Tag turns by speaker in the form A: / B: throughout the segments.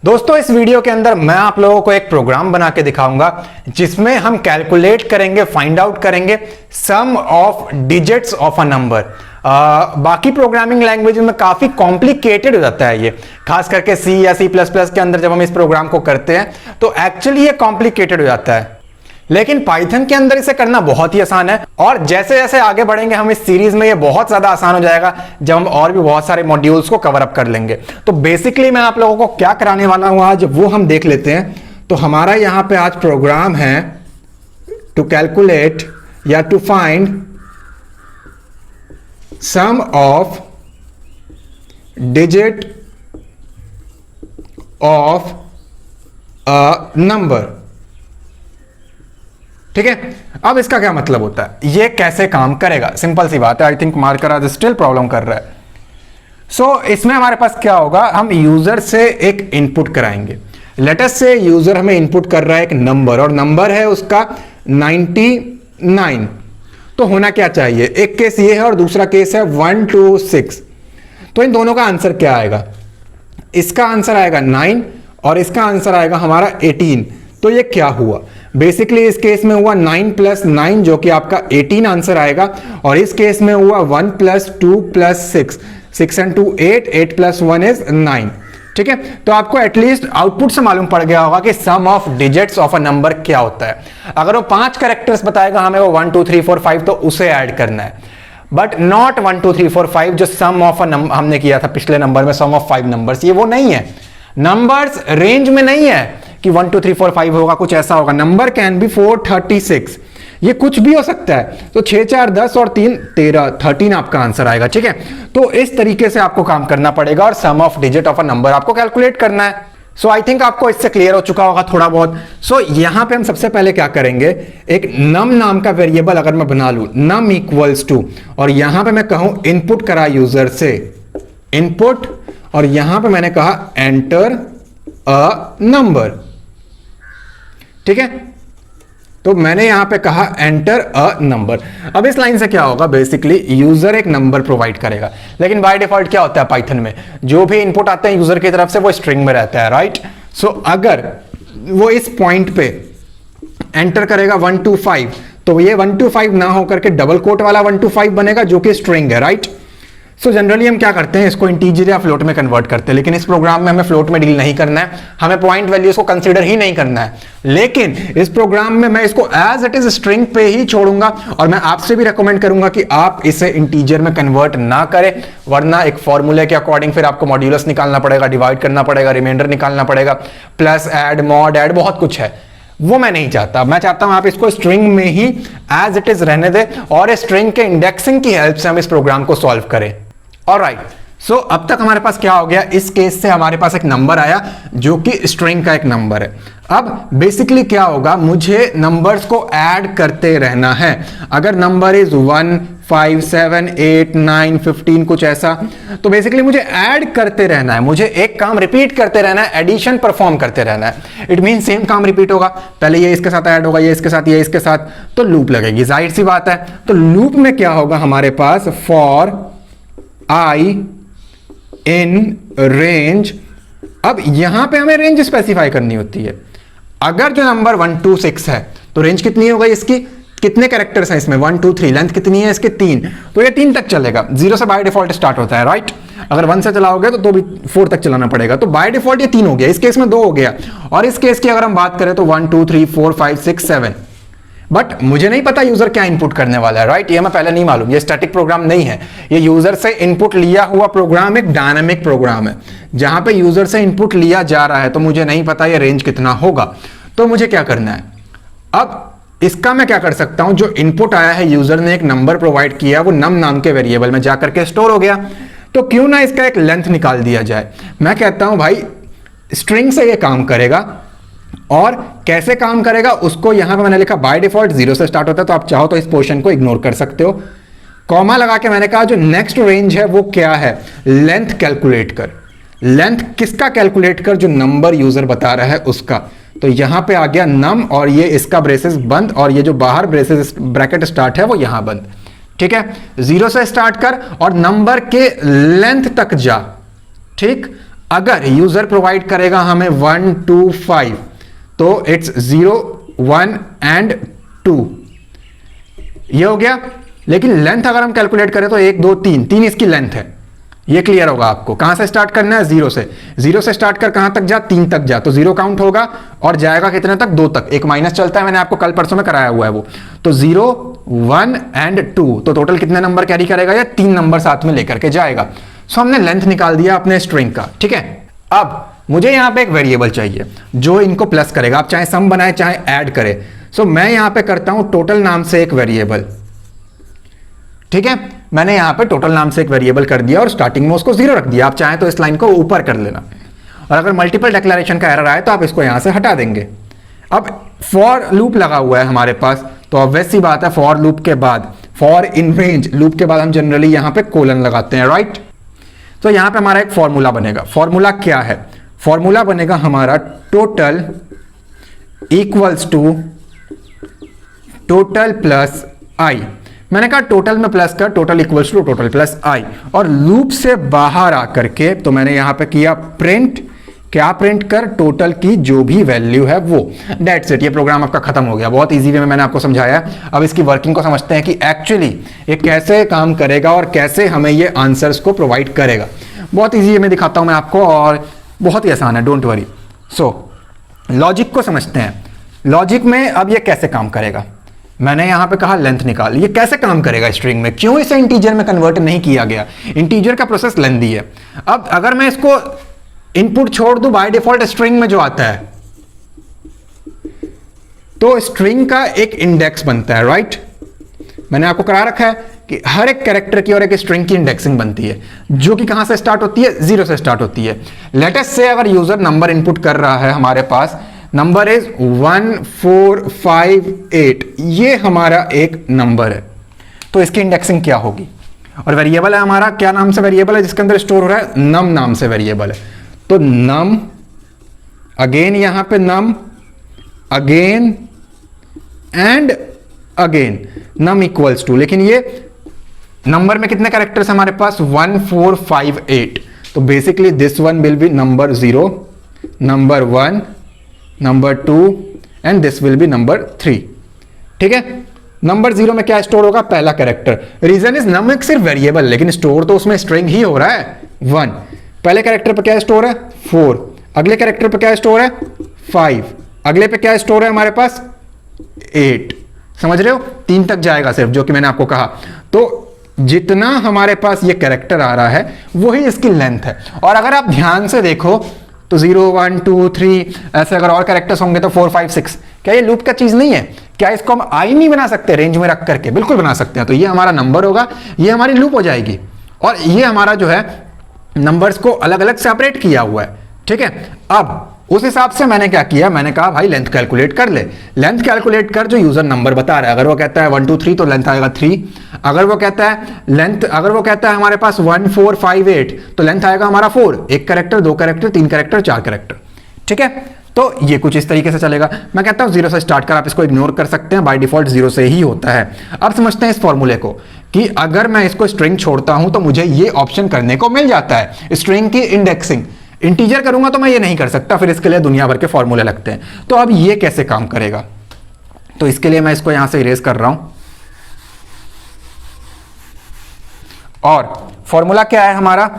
A: दोस्तों इस वीडियो के अंदर मैं आप लोगों को एक प्रोग्राम बना के दिखाऊंगा जिसमें हम कैलकुलेट करेंगे, फाइंड आउट करेंगे sum of digits of a number. बाकी प्रोग्रामिंग लैंग्वेज में काफी कॉम्प्लिकेटेड हो जाता है ये, खास करके सी या C++ के अंदर जब हम इस प्रोग्राम को करते हैं तो एक्चुअली ये कॉम्प्लिकेटेड हो जाता है, लेकिन पाइथन के अंदर इसे करना बहुत ही आसान है। और जैसे जैसे आगे बढ़ेंगे हम इस सीरीज में, ये बहुत ज्यादा आसान हो जाएगा जब हम और भी बहुत सारे मॉड्यूल्स को कवर अप कर लेंगे। तो बेसिकली मैं आप लोगों को क्या कराने वाला हूं आज, वो हम देख लेते हैं। तो हमारा यहां पे आज प्रोग्राम है टू कैलकुलेट या to find sum of digit of a number. ठीक है, अब इसका क्या मतलब होता है, ये कैसे काम करेगा? सिंपल सी बात है। आई थिंक मार्कर आज स्टिल प्रॉब्लम कर रहा है। सो इसमें हमारे पास क्या होगा, हम यूजर से एक इनपुट कराएंगे। लेट अस से यूजर हमें इनपुट कर रहा है एक नंबर, और नंबर है उसका 99। तो होना क्या चाहिए, एक केस ये है और दूसरा केस है 126। तो इन दोनों का आंसर क्या आएगा? इसका आंसर आएगा 9 और इसका आंसर आएगा हमारा 18। तो ये क्या हुआ, बेसिकली इस केस में हुआ 9 + 9 जो कि आपका 18 आंसर आएगा, और इस केस में हुआ 1 + 2 + 6, 6 and 2 8, 8 + 1 is 9। ठीक है, तो आपको एटलीस्ट आउटपुट से मालूम पड़ गया होगा कि sum of digits of a number क्या होता है। अगर वो 5 कैरेक्टर्स बताएगा हमें, वो 1 2 3 4 5, तो उसे ऐड करना है, बट नॉट 1 2 3 4 5 जो सम ऑफ अ नंबर हमने किया था पिछले नंबर में, सम ऑफ 5 नंबर्स। ये वो नहीं है, नंबर्स रेंज में नहीं है कि 1 2 3 4 5 होगा, कुछ ऐसा होगा। नंबर कैन बी 436, ये कुछ भी हो सकता है। तो 6 4 10 और 3 13, 13 आपका आंसर आएगा। ठीक है, तो इस तरीके से आपको काम करना पड़ेगा और sum of digit of a number आपको कैलकुलेट करना है। सो आई थिंक आपको इससे क्लियर हो चुका होगा थोड़ा बहुत। सो यहां पे हम सबसे पहले क्या करेंगे, एक नम नाम का वेरिएबल अगर मैं बना लूं, नम इक्वल्स टू, और यहां पे मैं कहूं इनपुट करा यूजर से इनपुट, और यहां पे मैंने कहा एंटर अ नंबर। ठीक है, तो मैंने यहां पे कहा एंटर अ नंबर। अब इस लाइन से क्या होगा, बेसिकली यूजर एक नंबर प्रोवाइड करेगा, लेकिन बाय डिफॉल्ट क्या होता है पाइथन में, जो भी इनपुट आते हैं यूजर की तरफ से वो स्ट्रिंग में रहता है, राइट। सो अगर वो इस पॉइंट पे एंटर करेगा 125, तो ये 125 ना होकर के डबल कोट वाला 125 बनेगा जो कि स्ट्रिंग है, राइट। सो जनरली हम क्या करते हैं, इसको इंटीजर या फ्लोट में कन्वर्ट करते हैं, लेकिन इस प्रोग्राम में हमें फ्लोट में डील नहीं करना है, हमें पॉइंट वैल्यूज को कंसीडर ही नहीं करना है। लेकिन इस प्रोग्राम में मैं इसको एज इट इज स्ट्रिंग पे ही छोड़ूंगा, और मैं आपसे भी रेकमेंड करूंगा कि आप इसे इंटीजर में कन्वर्ट ना करें, वरना एक फॉर्मूले के अकॉर्डिंग फिर आपको मॉड्यूलस निकालना पड़ेगा, डिवाइड करना पड़ेगा, रिमाइंडर निकालना पड़ेगा, प्लस ऐड, मॉड ऐड, बहुत कुछ है। वो मैं नहीं चाहता। मैं चाहता हूं आप इसको स्ट्रिंग में ही एज इट इज रहने दें, और स्ट्रिंग के इंडेक्सिंग की हेल्प से हम इस प्रोग्राम को सॉल्व करें। ऑलराइट, सो अब तक हमारे पास क्या हो गया, इस केस से हमारे पास एक नंबर आया जो कि स्ट्रिंग का एक नंबर है। अब बेसिकली क्या होगा, मुझे नंबर्स को ऐड करते रहना है। अगर नंबर इज 1 5 7 8 9 15 कुछ ऐसा, तो बेसिकली मुझे ऐड करते रहना है, मुझे एक काम रिपीट करते रहना है, एडिशन परफॉर्म करते रहना है। इट मीन सेम काम रिपीट होगा, पहले ये इसके साथ ऐड होगा, ये इसके साथ, ये इसके साथ, तो लूप लगेगी, जाहिर सी बात है। तो लूप में क्या होगा हमारे पास, फॉर I in range। अब यहां पे हमें रेंज स्पेसिफाई करनी होती है। अगर जो नंबर 126 है तो रेंज कितनी हो गई इसकी, कितने कैरेक्टर्स हैं इसमें, 1 2 3, लेंथ कितनी है इसके 3, तो ये 3 तक चलेगा। 0 से बाय डिफॉल्ट स्टार्ट होता है, राइट। अगर 1 से चलाओगे तो भी 4 तक चलाना पड़ेगा, तो बाय डिफॉल्ट ये 3 हो गया, इस केस में 2 हो गया। और इस केस की अगर हम बात करें तो 1 2 3 4 5 6 7, बट मुझे नहीं पता यूजर क्या इनपुट करने वाला है, राइट। ये मैं पहले नहीं मालूम, ये स्टैटिक प्रोग्राम नहीं है, ये यूजर से इनपुट लिया हुआ प्रोग्राम एक डायनामिक प्रोग्राम है, जहां पे यूजर से इनपुट लिया जा रहा है। तो मुझे नहीं पता ये रेंज कितना होगा, तो मुझे क्या करना है, अब इसका मैं क्या कर सकता हूं, जो इनपुट आया है यूजर ने एक नंबर प्रोवाइड किया, वो नम नाम के वेरिएबल में जाकर के स्टोर हो गया, तो क्यों ना इसका एक लेंथ निकाल दिया जाए। मैं कहता हूं भाई स्ट्रिंग से ये काम करेगा, और कैसे काम करेगा उसको यहां पे मैंने लिखा बाय डिफॉल्ट 0 से स्टार्ट होता है, तो आप चाहो तो इस पोर्शन को इग्नोर कर सकते हो। कॉमा लगा के मैंने कहा जो नेक्स्ट रेंज है वो क्या है, लेंथ कैलकुलेट कर। लेंथ किसका कैलकुलेट कर, जो नंबर यूजर बता रहा है उसका। तो यहां पे आ गया नम, और ये इसका ब्रेसेस बंद, और ये जो बाहर ब्रेसेस ब्रैकेट स्टार्ट है वो यहां बंद। ठीक है, 0 से स्टार्ट कर और नंबर के लेंथ तक जा। ठीक, अगर यूजर प्रोवाइड करेगा हमें 1 2 5 तो इट्स 0 1 एंड 2, ये हो गया। लेकिन लेंथ अगर हम कैलकुलेट करें तो 1 2 3 3 इसकी लेंथ है, ये क्लियर होगा आपको। कहां से स्टार्ट करना है? 0 से। 0 से स्टार्ट कर कहां तक जा? 3 तक जा, तो 0 काउंट होगा और जाएगा कितने तक? 2 तक। एक माइनस चलता है, मैंने आपको कल परसों में कराया हुआ है वो। तो 0 1 एंड 2, तो टोटल कितने नंबर कैरी करेगा? या 3 नंबर साथ में लेकर के जाएगा। सो हमने लेंथ निकाल दिया अपने स्ट्रिंग का, ठीक है। अब मुझे यहां पे एक वेरिएबल चाहिए जो इनको प्लस करेगा। आप चाहे सम बनाए चाहे ऐड करे। सो मैं यहां पे करता हूं टोटल नाम से एक वेरिएबल, ठीक है। मैंने यहां पे टोटल नाम से एक वेरिएबल कर दिया और स्टार्टिंग में उसको 0 रख दिया। आप चाहें तो इस लाइन को ऊपर कर लेना, और अगर मल्टीपल डिक्लेरेशन का एरर आए तो आप इसको यहां से हटा देंगे। अब फॉर लूप लगा हुआ है हमारे पास, तो ऑब्वियस सी बात है फॉर लूप के बाद, फॉर इन रेंज लूप के बाद हम जनरली यहां पे कोलन लगाते हैं, राइट। तो यहां पे हमारा एक फॉर्मूला बनेगा। फॉर्मूला क्या है? फॉर्मूला बनेगा हमारा total equals to total plus i. मैंने कहा टोटल में प्लस कर, total equals to total plus i. और लूप से बाहर आकर के तो मैंने यहां पे किया प्रिंट, क्या प्रिंट कर? टोटल की जो भी वैल्यू है वो। दैट्स इट, ये प्रोग्राम आपका खत्म हो गया। बहुत इजी वे में मैंने आपको समझाया। अब इसकी वर्किंग को समझते हैं कि एक्चुअली ये कैसे काम करेगा और कैसे हमें ये आंसर्स को प्रोवाइड करेगा। बहुत इजी वे में दिखाता हूं मैं आपको, और बहुत ही आसान है, डोंट वरी। सो लॉजिक को समझते हैं। लॉजिक में अब ये कैसे काम करेगा? मैंने यहां पे कहा लेंथ निकाल। ये कैसे काम करेगा स्ट्रिंग में? क्यों इसे इंटीजर में कन्वर्ट नहीं किया गया? इंटीजर का प्रोसेस लेंथी है। अब अगर मैं इसको इनपुट छोड़ दूं बाय डिफॉल्ट स्ट्रिंग में जो आता है, तो स्ट्रिंग का एक इंडेक्स बनता है, राइट। मैंने आपको करा रखा है कि हर एक कैरेक्टर की और एक स्ट्रिंग की इंडेक्सिंग बनती है, जो कि कहां से स्टार्ट होती है? 0 से स्टार्ट होती है। लेट अस से अगर यूजर नंबर इनपुट कर रहा है, हमारे पास नंबर इज 1458, ये हमारा एक नंबर है, तो इसकी इंडेक्सिंग क्या होगी? और वेरिएबल है हमारा, क्या नाम से वेरिएबल है जिसके अंदर स्टोर हो रहा है? नम नाम से वेरिएबल है। तो नम, अगेन यहां पे num, again and again, num equals to. लेकिन ये नंबर में कितने कैरेक्टर्स हमारे पास? 1458। तो basically this one will be number 0, number 1, number 2 and this will be number 3, ठीक है। नंबर 0 में क्या स्टोर होगा? पहला कैरेक्टर। रीजन इज नम एक सिर्फ वेरिएबल, लेकिन स्टोर तो उसमें स्ट्रिंग ही हो रहा है 1। पहले कैरेक्टर पर क्या स्टोर है? 4। अगले कैरेक्टर पर क्या स्टोर है? 5। अगले पे क्या स्टोर है हमारे पास? 8। समझ रहे हो? 3 तक जाएगा सिर्फ, जो कि मैंने आपको कहा। तो जितना हमारे पास ये कैरेक्टर आ रहा है वही इसकी लेंथ है। और अगर आप ध्यान से देखो तो 0 1 2 3 ऐसे अगर और कैरेक्टर्स होंगे तो 4 5 6, क्या ये लूप का चीज नहीं है? क्या इसको हम आई नहीं बना सकते रेंज में रख करके? बिल्कुल बना सकते हैं। तो ये हमारा नंबर होगा, ये हमारी लूप हो जाएगी, और ये हमारा जो है नंबर्स को अलग अलग सेपरेट किया हुआ है, ठीक है। अब उस हिसाब से मैंने क्या किया? मैंने कहा भाई लेंथ कैलकुलेट कर ले। लेंथ कैलकुलेट कर जो यूजर नंबर बता रहा है। अगर वो कहता है 1 2 3 तो लेंथ आएगा 3। अगर वो कहता है हमारे पास 1458 तो लेंथ आएगा हमारा 4। एक कैरेक्टर, 2 कैरेक्टर, 3 कैरेक्टर, 4 कैरेक्टर, ठीक है। तो ये कुछ इस तरीके से चलेगा। मैं कहता हूं 0 से स्टार्ट कर, आप इसको इग्नोर कर सकते हैं, बाय डिफॉल्ट 0 से ही होता है। अब समझते हैं इस फॉर्मूले को कि अगर मैं इसको स्ट्रिंग छोड़ता हूं तो मुझे ये ऑप्शन करने को मिल जाता है, स्ट्रिंग की इंडेक्सिंग। इंटीजर करूंगा तो मैं ये नहीं कर सकता, फिर इसके लिए दुनिया भर के फॉर्मूले लगते हैं। तो अब ये कैसे काम करेगा? तो इसके लिए मैं इसको यहां से इरेज कर रहा हूं, और फॉर्मूला क्या है हमारा?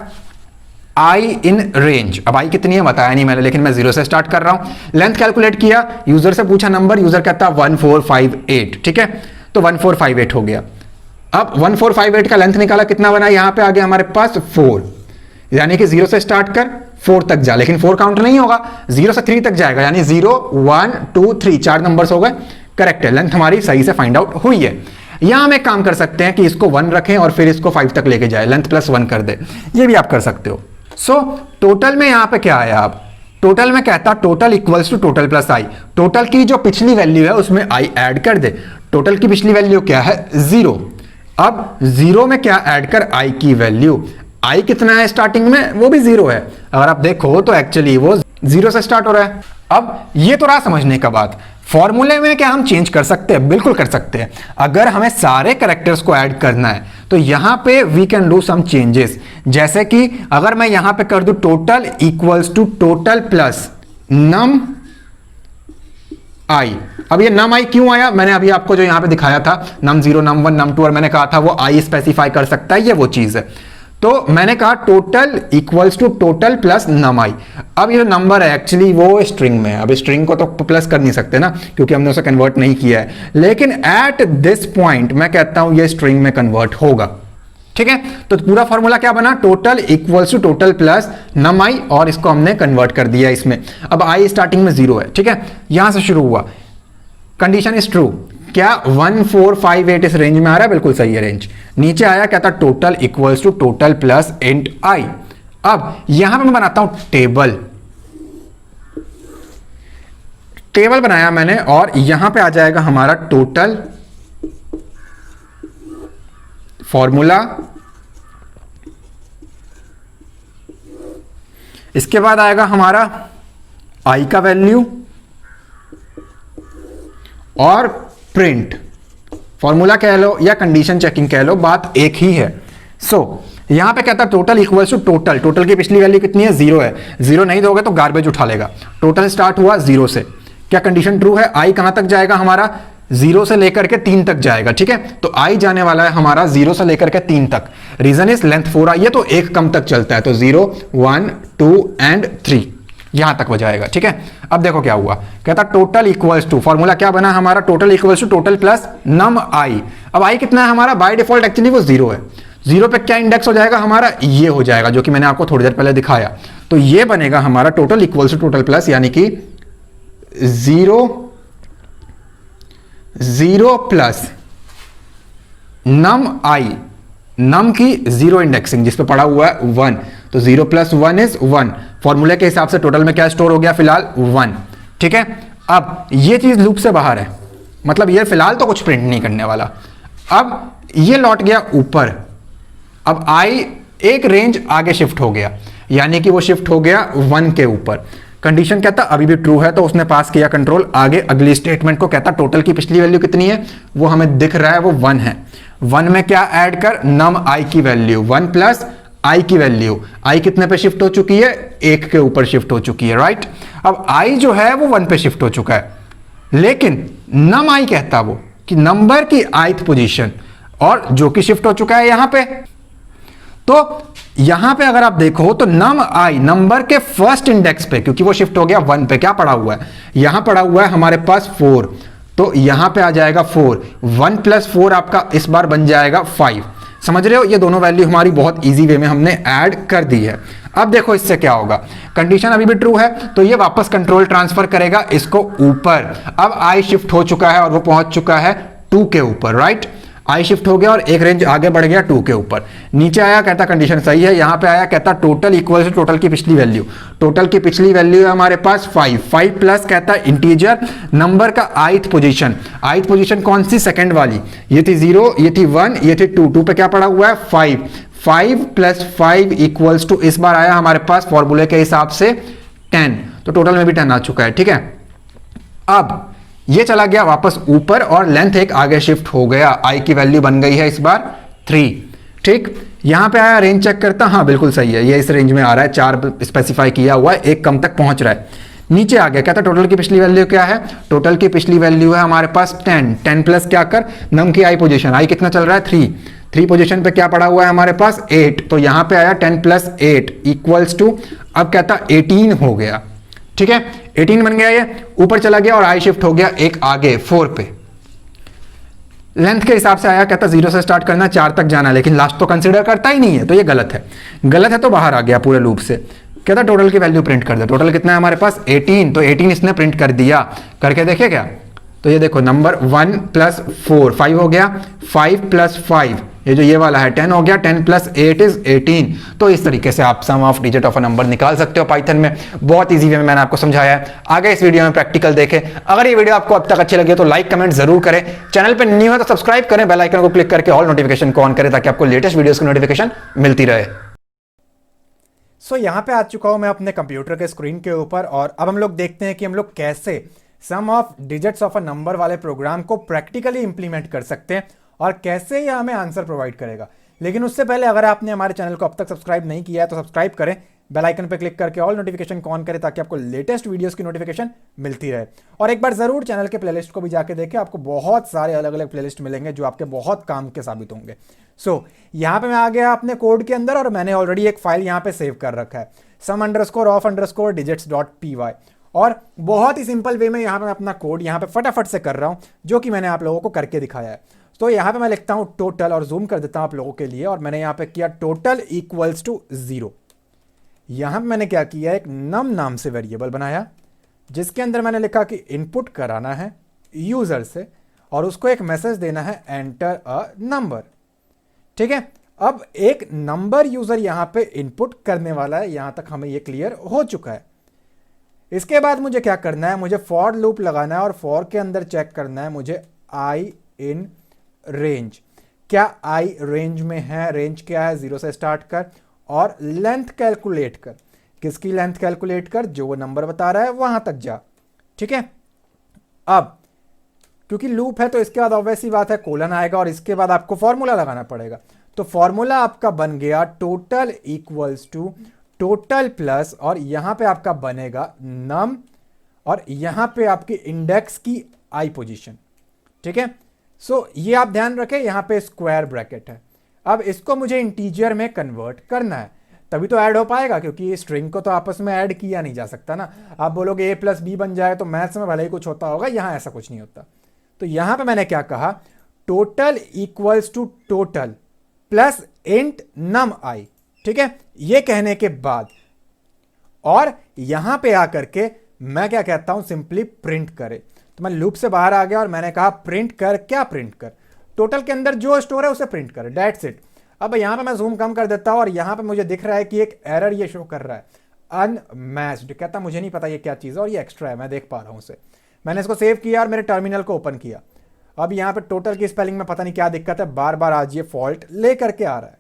A: आई इन रेंज। अब आई कितनी है बताया नहीं मैंने, लेकिन मैं 0 से स्टार्ट कर रहा हूं। लेंथ कैलकुलेट किया, यूजर से पूछा नंबर, यूजर कहता 1458, ठीक है। तो 1458 हो गया। अब 1458 का लेंथ निकाला, कितना बना? यहां पे आ गया हमारे पास 4, यानी कि 0 से स्टार्ट कर 4 तक जा, लेकिन 4 काउंट नहीं होगा, 0 से 3 तक जाएगा, यानी 0 1 2 3 4 नंबर्स हो गए, करेक्ट है। लेंथ हमारी सही से फाइंड आउट हुई है। यहां हम एक काम कर सकते हैं कि इसको 1 रखें और फिर इसको 5 तक लेके जाए, लेंथ प्लस 1 कर दे, ये भी आप कर सकते हो। सो टोटल में यहां पे क्या आया? आप टोटल में कहता total equals to total plus i. Total की जो पिछली वैल्यू है उसमें आई ऐड कर दे। टोटल की पिछली वैल्यू क्या है? 0। अब 0 में क्या ऐड कर? आई की वैल्यू। आई कितना है स्टार्टिंग में? वो भी 0 है। अगर आप देखो तो एक्चुअली वो 0 से स्टार्ट हो रहा है। अब ये तो रहा समझने का बात। फॉर्मूले में क्या हम चेंज कर सकते हैं? बिल्कुल कर सकते हैं। अगर हमें सारे कैरेक्टर्स को ऐड करना है तो यहां पे we can do some changes, जैसे कि अगर मैं यहां पे कर दूं total equals to total plus num i. अब ये नम आई क्यों आया, मैंने अभी आपको जो यहां पे दिखाया था नम 0 नम 1 नम 2, और मैंने कहा था वो आई स्पेसिफाई कर सकता है, ये वो चीज है। तो मैंने कहा total equals to total plus num i. अब ये जो नंबर है एक्चुअली वो स्ट्रिंग में है, अब स्ट्रिंग को तो प्लस कर नहीं सकते ना, क्योंकि हमने उसे कन्वर्ट नहीं किया है, लेकिन एट दिस पॉइंट मैं कहता हूं ये स्ट्रिंग में कन्वर्ट होगा। ठीक है, तो पूरा फॉर्मूला क्या बना, total equals to total plus num i, और इसको हमने कन्वर्ट कर दिया इसमें। अब आई स्टार्टिंग में 0 है, ठीक है, यहां से शुरू हुआ, कंडीशन इज ट्रू, क्या 1458 इस रेंज में आ रहा है, बिल्कुल सही है रेंज। नीचे आया क्या था, total equals to total plus int i. अब यहां पे मैं बनाता हूं टेबल, टेबल बनाया मैंने, और यहां पे आ जाएगा हमारा टोटल फॉर्मूला, इसके बाद आएगा हमारा आई का वैल्यू और प्रिंट। फॉर्मूला कह लो या कंडीशन चेकिंग कह लो, बात एक ही है। यहां पे कहता है total equals to total, total की पिछली वैल्यू कितनी है, 0 है, 0 नहीं दोगे तो गार्बेज उठा लेगा। टोटल स्टार्ट हुआ 0 से, क्या कंडीशन ट्रू है, आई कहां तक जाएगा हमारा, 0 से लेकर के 3 तक जाएगा। ठीक है, तो आई जाने वाला है हमारा 0 से लेकर के 3 तक। रीजन इज लेंथ 4 आई है, तो एक कम तक चलता है, तो 0 1 2 एंड 3 यहां तक हो जाएगा। ठीक है, अब देखो क्या हुआ, कहता टोटल इक्वल्स टू, फॉर्मूला क्या बना हमारा, total equals to total plus num i. अब आई कितना है हमारा, बाय डिफॉल्ट एक्चुअली वो 0 है, 0 पे क्या इंडेक्स हो जाएगा हमारा, ये हो जाएगा, जो कि मैंने आपको थोड़ी देर पहले दिखाया। तो ये बनेगा हमारा total equals to total plus, यानी कि 0 प्लस नम आई, नम की 0 इंडेक्सिंग जिस पे पड़ा हुआ है 1, तो 0 प्लस 1 इज 1। फॉर्मूले के हिसाब से टोटल में क्या स्टोर हो गया फिलहाल 1। ठीक है, अब ये चीज लूप से बाहर है, मतलब ये फिलहाल तो कुछ प्रिंट नहीं करने वाला। अब ये लौट गया ऊपर, अब आई एक रेंज आगे शिफ्ट हो गया, यानी कि वो शिफ्ट हो गया 1 के ऊपर। कंडीशन कहता अभी भी ट्रू है, तो उसने पास किया कंट्रोल आगे अगली स्टेटमेंट को, कहता टोटल की पिछली वैल्यू कितनी है, वो हमें दिख रहा है वो 1 है। 1 में क्या ऐड कर, नम आई की वैल्यू 1 प्लस आई की वैल्यू, आई कितने पे शिफ्ट हो चुकी है, 1 के ऊपर शिफ्ट हो चुकी है, राइट। अब आई जो है वो 1 पे शिफ्ट हो चुका है, लेकिन नम आई कहता वो कि नंबर की ith पोजीशन, और जो कि शिफ्ट हो चुका है यहां पे। तो यहां पे अगर आप देखो तो नम आई नंबर के फर्स्ट इंडेक्स पे, क्योंकि वो शिफ्ट हो गया 1 पे, क्या पड़ा हुआ है, यहां पड़ा हुआ है हमारे पास 4, तो यहां पे आ जाएगा 4, 1 प्लस 4 आपका इस बार बन जाएगा 5। समझ रहे हो, ये दोनों वैल्यू हमारी बहुत इजी वे में हमने ऐड कर दी है। अब देखो इससे क्या होगा, कंडीशन अभी भी ट्रू है, तो ये वापस कंट्रोल ट्रांसफर करेगा इसको ऊपर। अब आई शिफ्ट हो चुका है और वो पहुंच चुका है 2 के ऊपर, राइट। आई शिफ्ट हो गया और एक रेंज आगे बढ़ गया 2 के ऊपर। नीचे आया कहता कंडीशन सही है, यहां पे आया कहता टोटल इक्वल टू टोटल की पिछली वैल्यू, टोटल की पिछली वैल्यू है हमारे पास 5 प्लस कहता इंटीजर नंबर का ith पोजीशन, ith पोजीशन कौन सी, सेकंड वाली, ये थी 0, ये थी 1, ये थी 2, 2 पे क्या पड़ा हुआ है 5 प्लस 5 इक्वल्स टू इस बार आया हमारे पास फॉर्मूले के हिसाब से 10, तो टोटल में भी 10 आ चुका है। ठीक है, अब ये चला गया वापस ऊपर और लेंथ एक आगे शिफ्ट हो गया, आई की वैल्यू बन गई है इस बार 3। ठीक, यहां पे आया रेंज चेक करता, हाँ बिल्कुल सही है, ये इस रेंज में आ रहा है, 4 स्पेसिफाई किया हुआ है, एक कम तक पहुंच रहा है। नीचे आ गया कहता टोटल की पिछली वैल्यू क्या है, टोटल की पिछली वैल्यू है हमारे पास 10 प्लस क्या कर नम की आई पोजीशन, आई कितना चल रहा है 3 पोजीशन पे क्या पड़ा हुआ है हमारे पास 8, तो यहां पे आया 10 प्लस 8 इक्वल्स टू, अब कहता 18 हो गया। ठीक है, 18 बन गया, ये ऊपर चला गया और आई शिफ्ट हो गया एक आगे 4 पे। लेंथ के हिसाब से आया कहता 0 से स्टार्ट करना 4 तक जाना, लेकिन लास्ट तो कंसीडर करता ही नहीं है, तो ये गलत है, गलत है तो बाहर आ गया पूरे लूप से। कहता टोटल की वैल्यू प्रिंट कर दे, टोटल कितना है हमारे पास 18, तो 18 इसने प्रिंट कर दिया, करके देखे क्या, तो ये देखो नंबर 1 प्लस 4 5 हो गया, 5 प्लस 5 ये जो ये वाला है 10 हो गया, 10 प्लस 8 इज 18। तो इस तरीके से आप sum of digit of a number निकाल सकते हो पाइथन में, बहुत इजी वे में मैंने आपको समझाया है। आगे इस वीडियो में प्रैक्टिकल देखें। अगर ये वीडियो आपको अब तक अच्छी लगी तो लाइक कमेंट जरूर करें, चैनल पर न्यू है तो सब्सक्राइब करें, बेल आइकन को क्लिक करके ऑल नोटिफिकेशन को ऑन करें ताकि आपको लेटेस्ट वीडियोस की नोटिफिकेशन मिलती रहे।
B: सो यहाँ पे आ चुका हूं मैं अपने कंप्यूटर के स्क्रीन के ऊपर, और अब हम लोग देखते हैं कि हम लोग कैसे sum of digits of a number वाले प्रोग्राम को प्रैक्टिकली इंप्लीमेंट कर सकते हैं और कैसे ये हमें आंसर प्रोवाइड करेगा। लेकिन उससे पहले अगर आपने हमारे चैनल को अब तक सब्सक्राइब नहीं किया है तो सब्सक्राइब करें, बेल आइकन पर क्लिक करके ऑल नोटिफिकेशन को ऑन करें ताकि आपको लेटेस्ट वीडियोस की नोटिफिकेशन मिलती रहे। और एक बार जरूर चैनल के प्लेलिस्ट को भी जाके देखें, आपको बहुत सारे अलग अलग प्लेलिस्ट मिलेंगे जो आपके बहुत काम के साबित होंगे। यहाँ पे मैं आ गया अपने कोड के अंदर और मैंने ऑलरेडी एक फाइल यहाँ पे सेव कर रखा है, sum_of_digits.py। और बहुत ही सिंपल वे में यहाँ पे मैं अपना कोड यहाँ पे फटाफट से कर रहा हूँ, जो कि मैंने आप लोगों को करके दिखाया है। तो यहाँ पे मैं लिखता हूँ टोटल और जूम कर देता हूँ आप लोगों के लिए, और मैंने यहाँ पे किया टोटल इक्वल्स टू 0। यहाँ पे मैंने क्या किया, एक नम नाम से वेरिएबल बनाया जिसके अंदर मैंने लिखा कि इनपुट कराना है यूजर से और उसको एक मैसेज देना है एंटर अ नंबर। ठीक है, अब एक नंबर यूजर यहां पे इनपुट करने वाला है, यहां तक हमें ये क्लियर हो चुका है। इसके बाद मुझे क्या करना है, मुझे फॉर लूप लगाना है और फॉर के अंदर चेक करना है मुझे आई इन रेंज, क्या आई रेंज में है, रेंज क्या है 0 से स्टार्ट कर और लेंथ कैलकुलेट कर। किसकी लेंथ कैलकुलेट कर, जो वो नंबर बता रहा है वहां तक जा। ठीक है, अब क्योंकि लूप है तो इसके बाद ऑब्वियस सी बात है कोलन आएगा और इसके बाद आपको फॉर्मूला लगाना पड़ेगा। तो फॉर्मूला आपका बन गया total equals to total plus, और यहां पे आपका बनेगा नम और यहां पे आपकी इंडेक्स की आई पोजीशन। ठीक है, सो ये आप ध्यान रखें, यहां पे स्क्वायर ब्रैकेट है। अब इसको मुझे इंटीजर में कन्वर्ट करना है, तभी तो ऐड हो पाएगा, क्योंकि स्ट्रिंग को तो आपस में ऐड किया नहीं जा सकता ना। आप बोलोगे a + b बन जाए तो मैथ्स में भले ही कुछ होता होगा, यहां ऐसा कुछ नहीं होता। तो यहां पे मैंने क्या कहा, total equals to total plus int num i. ठीक है, ये कहने के बाद और यहां पे आकर के मैं क्या कहता हूं, सिंपली प्रिंट करे। तो मैं लूप से बाहर आ गया और मैंने कहा प्रिंट कर, क्या प्रिंट कर, टोटल के अंदर जो स्टोर है उसे प्रिंट कर, दैट्स इट। अब यहां पे मैं जूम कम कर देता हूं और यहां पे मुझे दिख रहा है कि एक एरर ये शो कर रहा है, अनमैच्ड। कहता मुझे नहीं पता ये क्या चीज है और ये एक्स्ट्रा है, मैं देख पा रहा हूं उसे। मैंने इसको सेव किया और मेरे टर्मिनल को ओपन किया। अब यहां पे टोटल की स्पेलिंग में पता नहीं क्या दिक्कत है, बार बार आज ये फॉल्ट लेकर के आ रहा है।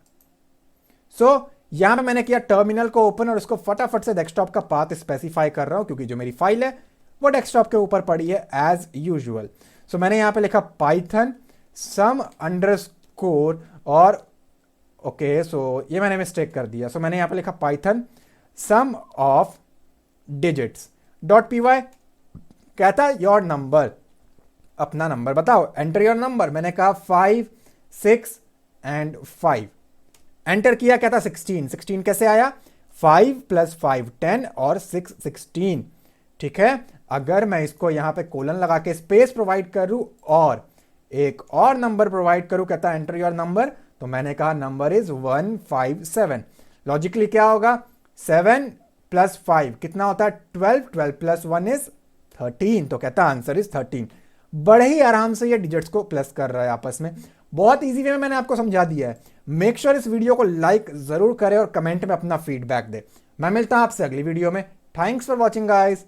B: यहां पे मैंने किया टर्मिनल को ओपन और उसको फटाफट से डेस्कटॉप का पाथ स्पेसिफाई कर रहा हूं, क्योंकि जो मेरी फाइल है वो डेस्कटॉप के ऊपर पड़ी है एज यूजुअल। मैंने यहां पे लिखा पाइथन sum_ और ओके, ये मैंने मिस्टेक कर दिया। मैंने यहां पे लिखा पाइथन sum_of_digits.py। कहता है योर नंबर, अपना नंबर बताओ, एंटर योर नंबर। मैंने कहा 5 6 and 5, एंटर किया, कहता 16। 16 कैसे आया, 5 + 5 10 और 6 16। ठीक है, अगर मैं इसको यहां पे कोलन लगा के स्पेस प्रोवाइड करूं और एक और नंबर प्रोवाइड करूं, कहता है एंटर योर नंबर, तो मैंने कहा नंबर इज 157। लॉजिकली क्या होगा, 7 + 5 कितना होता है 12, 12 + 1 इज 13, तो कहता है आंसर इज 13। बड़े ही आराम से ये डिजिट्स को प्लस कर रहा है आपस में, बहुत इजी वे में मैंने आपको समझा दिया है। मेक श्योर इस वीडियो को लाइक जरूर करें और कमेंट में अपना फीडबैक दे। मैं मिलता हूं आपसे अगली वीडियो में। Thanks for watching guys.